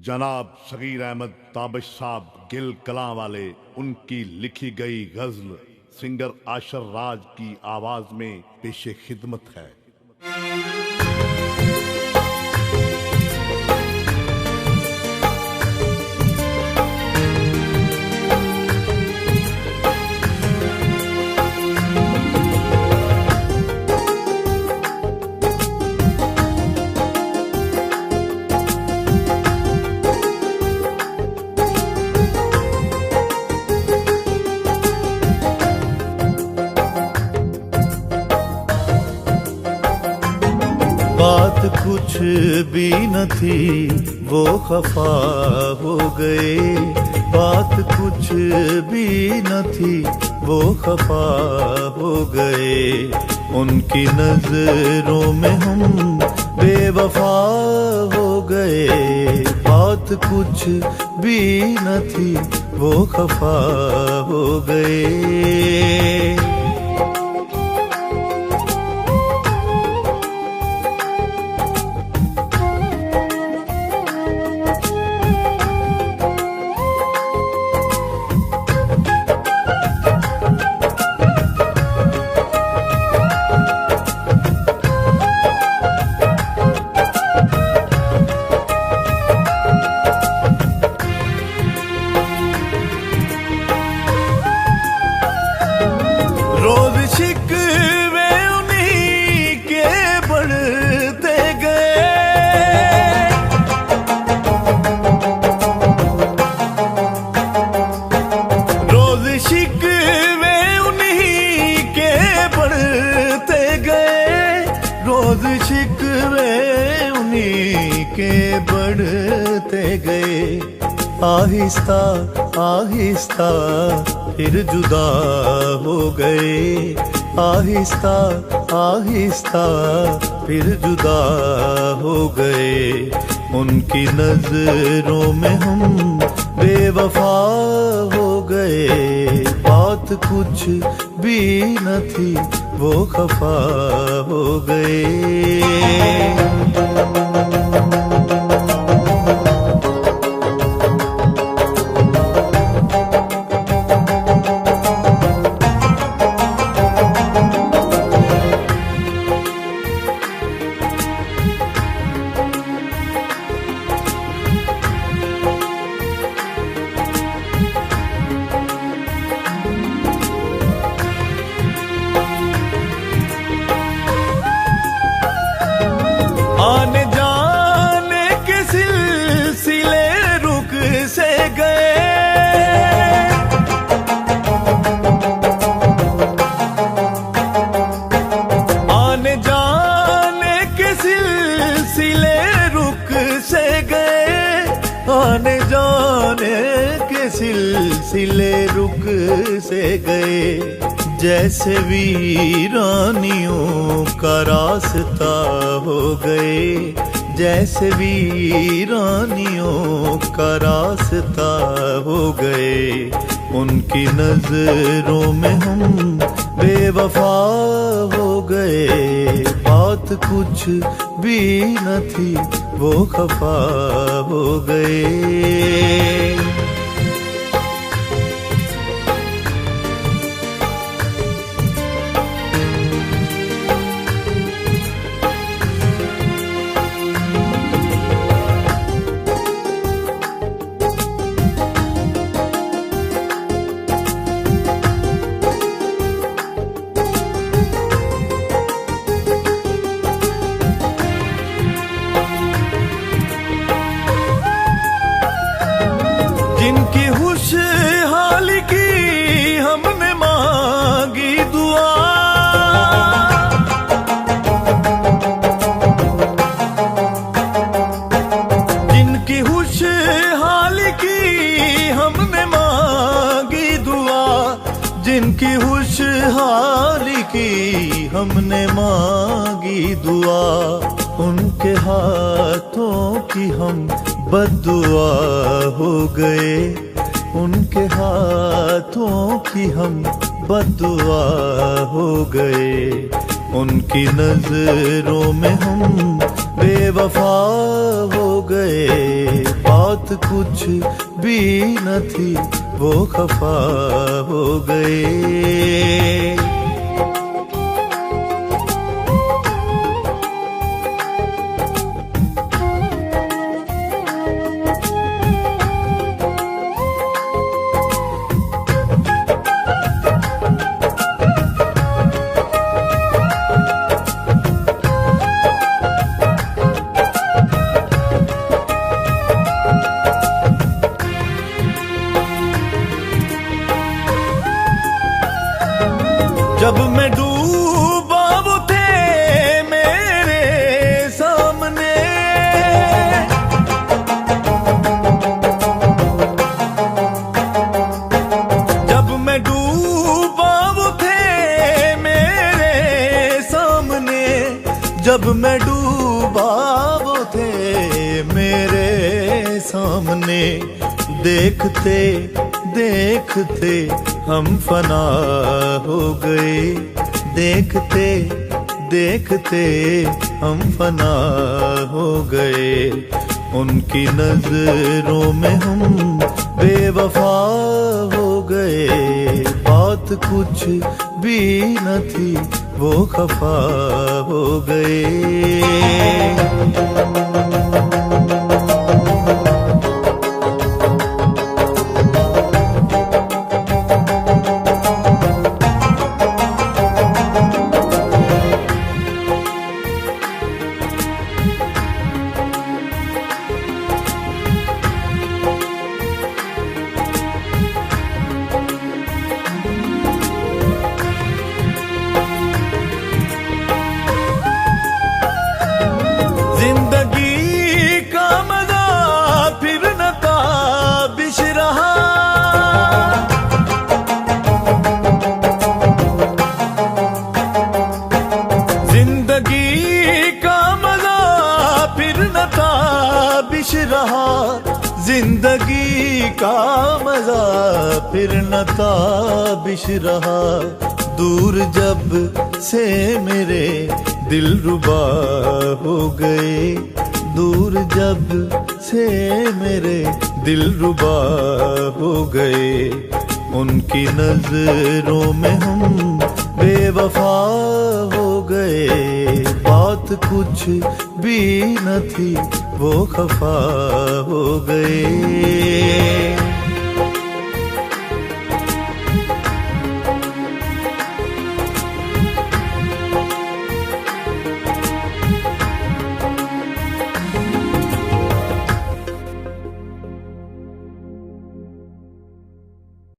जनाब शगीर अहमद ताबिश साहब गिल कलां वाले, उनकी लिखी गई गजल सिंगर आशर राज की आवाज में पेशे खिदमत है। बात कुछ भी न थी वो खफा हो गए, बात कुछ भी न थी वो खफा हो गए। उनकी नजरों में हम बेवफा हो गए, बात कुछ भी न थी वो खफा हो गए। रोज शिकवे उन्हीं के बढ़ते गए, रोज शिकवे उन्हीं के बढ़ते गए, रोज शिकवे उन्हीं के बढ़ते गए। आहिस्ता आहिस्ता फिर जुदा हो गए, आहिस्ता आहिस्ता फिर जुदा हो गए। उनकी नजरों में हम बेवफा हो गए, बात कुछ भी न थी वो खफा हो गए। आने जाने के सिलसिले रुक से गए, आने जाने के सिलसिले रुक से गए, आने जाने के सिलसिले रुक से गए। जैसे वीरानियों का रास्ता हो गए, जैसे वीरानियों का रास्ता हो गए। उनकी नजरों में हम बेवफा हो गए, बात कुछ भी न थी वो खफा हो गए। जिनकी खुशहाली की हमने मांगी दुआ, जिनकी खुशहाली की हमने मांगी दुआ, जिनकी खुशहाली की हमने मांगी दुआ। उनके हाथों की हम बद्दुआ हो गए, उनके हाथों की हम बद्दुआ हो गए। उनकी नजरों में हम बेवफा हो गए, बात कुछ भी न थी वो खफा हो गए। जब मैं डूबा वो थे मेरे सामने, जब मैं डूबा वो थे मेरे सामने, जब मैं डूबा वो थे मेरे सामने, देखते देखते हम फना हो गए, देखते देखते हम फना हो गए। उनकी नजरों में हम बेवफा हो गए। बात कुछ भी न थी वो खफा हो गए। जिंदगी का मजा फिर न ताबिश रहा, जिंदगी का मजा फिर न ताबिश रहा, जिंदगी का मजा फिर न ताबिश रहा। दूर जब से मेरे दिलरुबा हो गए, दूर जब से मेरे दिलरुबा हो गए। उनकी नजरों में हम बेवफा हो गए। बात कुछ भी न थी वो खफा हो